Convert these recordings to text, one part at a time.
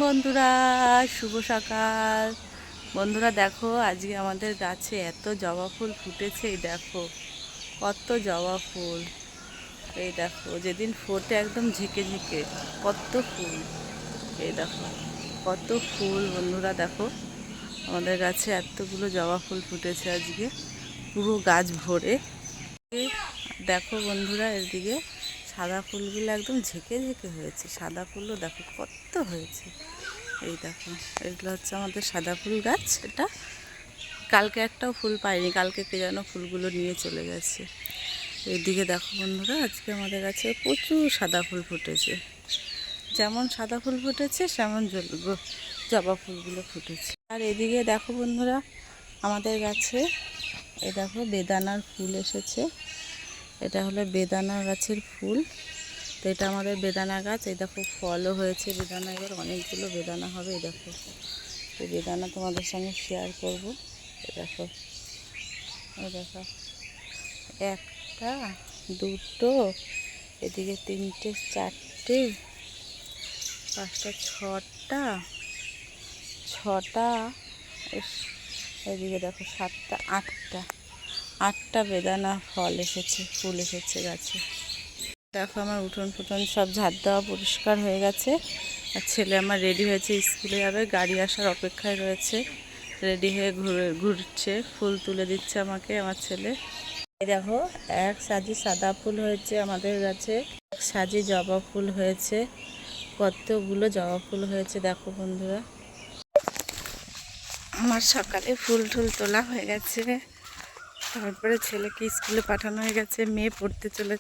বন্ধুরা, শুভ সকাল। বন্ধুরা দেখো, আজকে আমাদের গাছে এত জবা ফুল ফুটেছে। এই দেখো কত জবা ফুল। এই দেখো যেদিন ফোটে একদম ঝেঁকে ঝেঁকে কত ফুল। এই দেখো কত ফুল। বন্ধুরা দেখো, আমাদের গাছে এতগুলো জবা ফুল ফুটেছে আজকে, পুরো গাছ ভরে। দেখো বন্ধুরা, এদিকে সাদা ফুলগুলো একদম ঝেঁকে ঝেঁকে হয়েছে। সাদা ফুলও দেখো কত হয়েছে। এই দেখো, এগুলো হচ্ছে আমাদের সাদা ফুল গাছ। এটা কালকে একটাও ফুল পাইনি, কালকে কে যেন ফুলগুলো নিয়ে চলে গেছে। এইদিকে দেখো বন্ধুরা, আজকে আমাদের গাছে প্রচুর সাদা ফুল ফুটেছে। যেমন সাদা ফুল ফুটেছে সেমন জবা ফুলগুলো ফুটেছে। আর এদিকে দেখো বন্ধুরা, আমাদের গাছে এই দেখো বেদানার ফুল এসেছে। এটা হলো বেদানা গাছের ফুল। তো এটা আমাদের বেদানা গাছ। এই দেখো ফলও হয়েছে বেদানা, এবার অনেকগুলো বেদানা হবে। এই দেখো, এই বেদানা তোমাদের সঙ্গে শেয়ার করব। এই দেখো, এই দেখো একটা, দুটো, এদিকে তিনটে, চারটে, পাঁচটা, ছটা, এদিকে দেখো সাতটা, আটটা বেদানা ফল এসেছে, ফুল এসেছে গাছে। দেখো আমার উঠোন ফুটন সব ঝাড় দেওয়া পরিষ্কার হয়ে গেছে। আর ছেলে আমার রেডি হয়েছে, স্কুলে যাবে, গাড়ি আসার অপেক্ষায় রয়েছে। রেডি হয়ে ঘুরছে, ফুল তুলে দিচ্ছে আমাকে আমার ছেলে। এই দেখো এক সাজি সাদা ফুল হয়েছে আমাদের গাছে, এক সাজি জবা ফুল হয়েছে। কতগুলো জবা ফুল হয়েছে দেখো বন্ধুরা। আমার সকালে ফুল টুল তোলা হয়ে গেছে, তারপরে ছেলেকে স্কুলে পাঠানো হয়ে গেছে, মেয়ে পড়তে চলে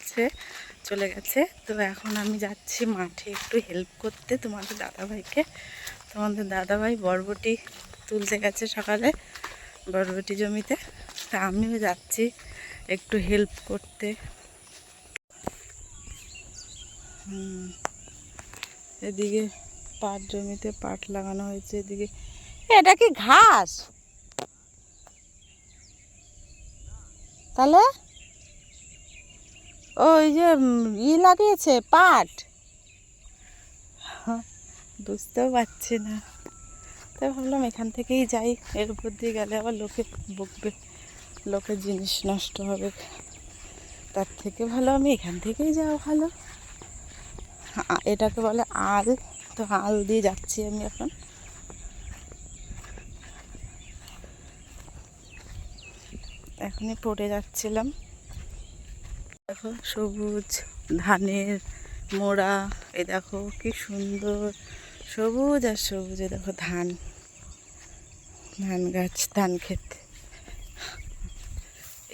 গেছে। তো এখন আমি যাচ্ছি মাঠে একটু হেল্প করতে তোমাদের দাদাভাইকে। তোমাদের দাদাভাই বরবটি তুলতে গেছে সকালে, বরবটি জমিতে। তা আমিও যাচ্ছি একটু হেল্প করতে। এদিকে পাট জমিতে পাট লাগানো হয়েছে। এদিকে এটা কি ঘাস? তাহলে ওই যে লাগিয়েছে পাট, বুঝতেও পারছি না। তাই ভাবলাম এখান থেকেই যাই, এর উপর দিয়ে গেলে আবার লোকে বকবে, লোকের জিনিস নষ্ট হবে। তার থেকে ভালো আমি এখান থেকেই যাওয়া ভালো। এটাকে বলে আল। তো আল দিয়ে যাচ্ছি আমি এখন। এখনই পড়ে যাচ্ছিলাম। দেখো সবুজ ধানের মোড়া। এই দেখো কি সুন্দর সবুজ আর সবুজ। এই দেখো ধান গাছ, ধান ক্ষেত।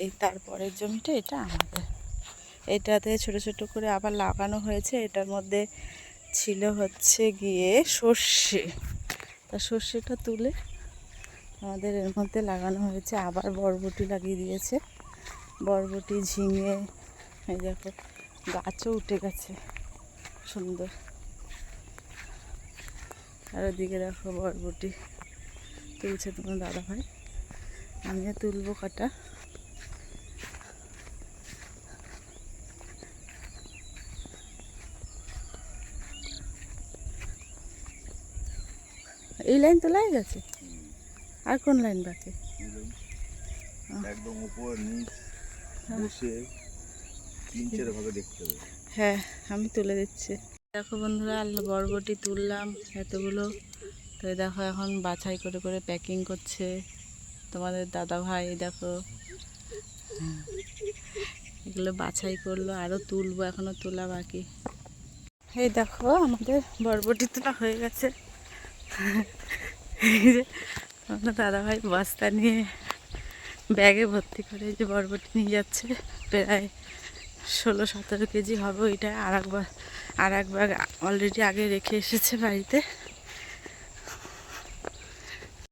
এই তারপরের জমিটা এটা আমাদের। এটাতে ছোট ছোট করে আবার লাগানো হয়েছে। এটার মধ্যে ছিল হচ্ছে গিয়ে সর্ষে। তা সর্ষেটা তুলে আমাদের এর মধ্যে লাগানো হয়েছে। আবার বরবটি লাগিয়ে দিয়েছে, বরবটি, ঝিঙে। এই দেখো গাছও উঠে গেছে সুন্দর। আর ওদিকে দেখো বরবটি তুলছে তোমার দাদাভাই, আমিও তুলবো কটা। এই লাইন তোলাই গেছে, আর কোন লাইন বাকি? একদম উপর নিচ বসে তিন-চার ভাগে দেখতে হবে। হ্যাঁ, আমি তুলে দিচ্ছি। দেখো বন্ধুরা, বরবটি তুললাম এতগুলো। তো দেখো এখন বাছাই করে করে প্যাকিং করছে তোমাদের দাদা ভাই। দেখো এগুলো বাছাই করলো, আরও তুলবো, এখনও তোলা বাকি। এই দেখো আমাদের বরবটি তোলা হয়ে গেছে। এই যে আমাদের দাদাভাই বস্তা নিয়ে ব্যাগে ভর্তি করে যে বরবটি নিয়ে যাচ্ছে। প্রায় 16-17 কেজি হবে ওইটা। আর এক ব্যাগ অলরেডি আগে রেখে এসেছে বাড়িতে।